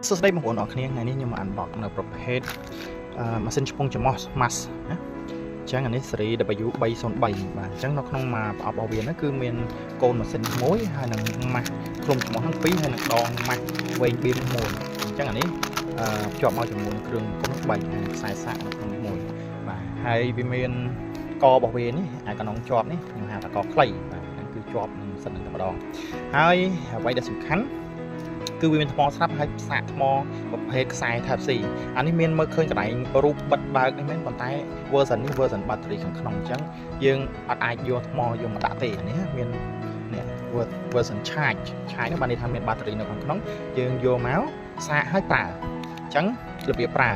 សួស្តីបងប្អូនអរគ្នាថ្ងៃនេះខ្ញុំមកអានបកនៅប្រភេទម៉ាស៊ីនឆ្ពង់ច្រមុះ mass ណាអញ្ចឹងអានេះស៊េរី W303 បាទអញ្ចឹងនៅក្នុងមកប្រអប់របស់វាហ្នឹងគឺមានកូនម៉ាស៊ីនមួយហើយនឹងម៉ាស់ឃ្លុំច្រមុះហ្នឹងពីរហើយនឹងដងម៉ាស់វែងបៀមមួយអញ្ចឹងអានេះភ្ជាប់មកជាមួយគ្រឿងកុំ3ហើយខ្សែសាកនៅក្នុងមួយបាទហើយវាមានករបស់វានេះអាកណ្ដុងជាប់នេះខ្ញុំហៅថាកខ្លីបាទហ្នឹងគឺជាប់នឹងសិនតែម្ដងហើយអ្វីដែលសំខាន់គឺវាមានថ្មស្រាប់ហើយផ្សាកថ្មប្រភេទខ្សែ Type C អានេះមានមើលឃើញកន្លែងរូបបិទបើកនេះមែនប៉ុន្តែ version នេះ version battery ខាងក្នុងអញ្ចឹងយើងអត់អាចយកថ្មយកមកដាក់ទេអានេះមាននេះ version charge នោះបានន័យថាមាន battery នៅខាងក្នុងយើងយកមកសាកហើយប្រើអញ្ចឹងរបៀបប្រើ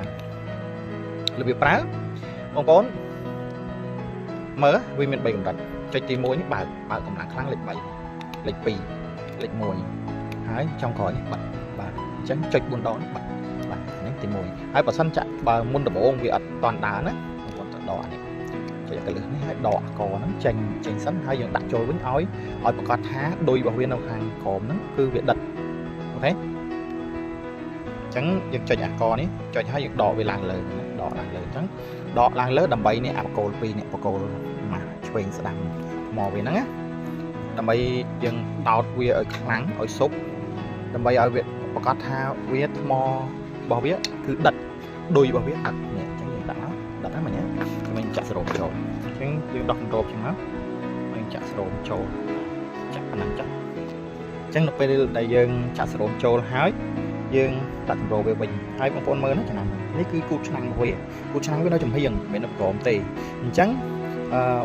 បងប្អូនមើលវាមាន3កម្រិតចុចទី1នេះបើកកម្លាំងខ្លាំងលេខ3លេខ2លេខ1ហើយចុងក្រោយនេះបាត់បាទអញ្ចឹងចុច4ដងបាត់បាទនេះទី1ហើយបើសិនចាក់បើមុនដំបូងវាអត់តាន់ដើរណាបងប្អូនទៅដកអានេះចុចកលឹះនេះហើយដកកហ្នឹងចេញសិនហើយយើងដាក់ចូលវិញឲ្យប្រកាសថាឌុយរបស់វានៅខាងក្រោមហ្នឹងគឺវាដិតអូខេអញ្ចឹងយើងចុចអាកនេះចុចហើយយើងដកវាឡើងលើដកឡើងលើអញ្ចឹងដកឡើងលើដើម្បីនេះអាបកូល2នេះបកូលមកឆ្វេងស្ដាំមកវាហ្នឹងណាដើម្បីយើងដោតវាឲ្យខ្លាំងឲ្យសុបដើម្បីឲ្យវាប្រកាសថាវាថ្មរបស់វាគឺដិតឌុយរបស់វាអត់នេះអញ្ចឹងយើងដាក់មកដិតហើយមិញខ្ញុំចាក់សរោមចូលអញ្ចឹងយើងដោះគម្របចឹងមកយើងចាក់សរោមចូលចាក់ប៉ុណ្ណឹងចាក់អញ្ចឹងនៅពេលដែលយើងចាក់សរោមចូលហើយយើងដាក់គម្របវាវិញហើយបងប្អូនមើលណាឆ្នាំនេះគឺគូតឆ្នាំរបស់វាគូតឆ្នាំវានៅចំហៀងមិននៅក្រោមទេអញ្ចឹង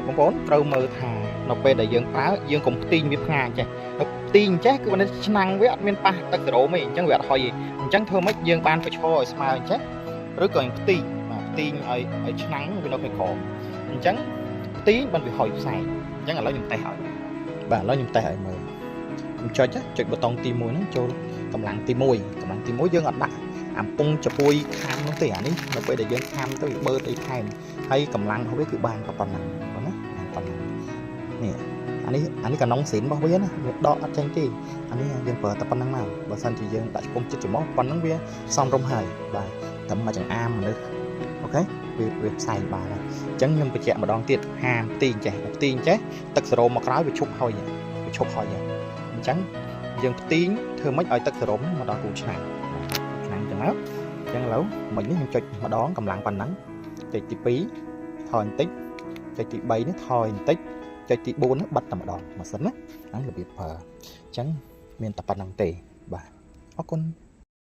បងប្អូនត្រូវមើលថានៅពេលដែលយើងប្រើយើងកុំផ្ទីងវាផ្ងាចេះទីអញ្ចេះគឺបើឆ្នាំងវាអត់មានប៉ះទឹកសរោមទេអញ្ចឹងវាអត់ហុយទេអញ្ចឹងធ្វើម៉េចយើងបានបញ្ឈរឲ្យស្មើអញ្ចេះឬក៏ផ្ទីងបាទផ្ទីងឲ្យឆ្នាំងវានៅក្នុងក្រោមអញ្ចឹងផ្ទីងបានវាហុយផ្សែងអញ្ចឹងឥឡូវខ្ញុំតេស្តឲ្យបាទឥឡូវខ្ញុំតេស្តឲ្យមើលខ្ញុំចុចប៊ូតុងទី1ហ្នឹងចូលកម្លាំងទី1យើងអត់ដាក់អំពង់ចំពួយខាំនោះទេអានេះនៅពេលដែលយើងខាំទៅវាបឺតអីថែមហើយកម្លាំងរបស់វាគឺបានប៉ុណ្ណឹងបងណាប៉ុណ្ណឹងនេះអានេះកណ្ដុងស្រីនរបស់វាណាវាដកអត់ចេញទេអានេះយើងប្រើតែប៉ុណ្្នឹងមកបើសិនជាយើងដាក់ឆ្ពង់ចិត្តច្រមុះប៉ុណ្្នឹងវាសមរម្យហើយបាទតែមកចង្អាមមនុស្សអូខេវាផ្សែងបានហើយអញ្ចឹងខ្ញុំបញ្ជាក់ម្ដងទៀតហាមផ្ទីងចេះទឹកសរោមមកក្រោយវាឈប់ហុយអញ្ចឹងយើងផ្ទីងធ្វើម៉េចឲ្យទឹកសរោមនេះមកដល់គូឆ្នាំងអញ្ចឹងមកអញ្ចឹងឥឡូវមិញនេះខ្ញុំចុចម្ដងកម្លាំងប៉ុណ្ណឹងចុចទី2ថយបន្តិចចុចទី3នេះថយបន្តិចចុចទី4នេះបិទតែម្ដងម៉ាស៊ីនណាហ្នឹងរបៀបប្រើអញ្ចឹងមានតែប៉ុណ្្នឹងទេបាទអរគុណ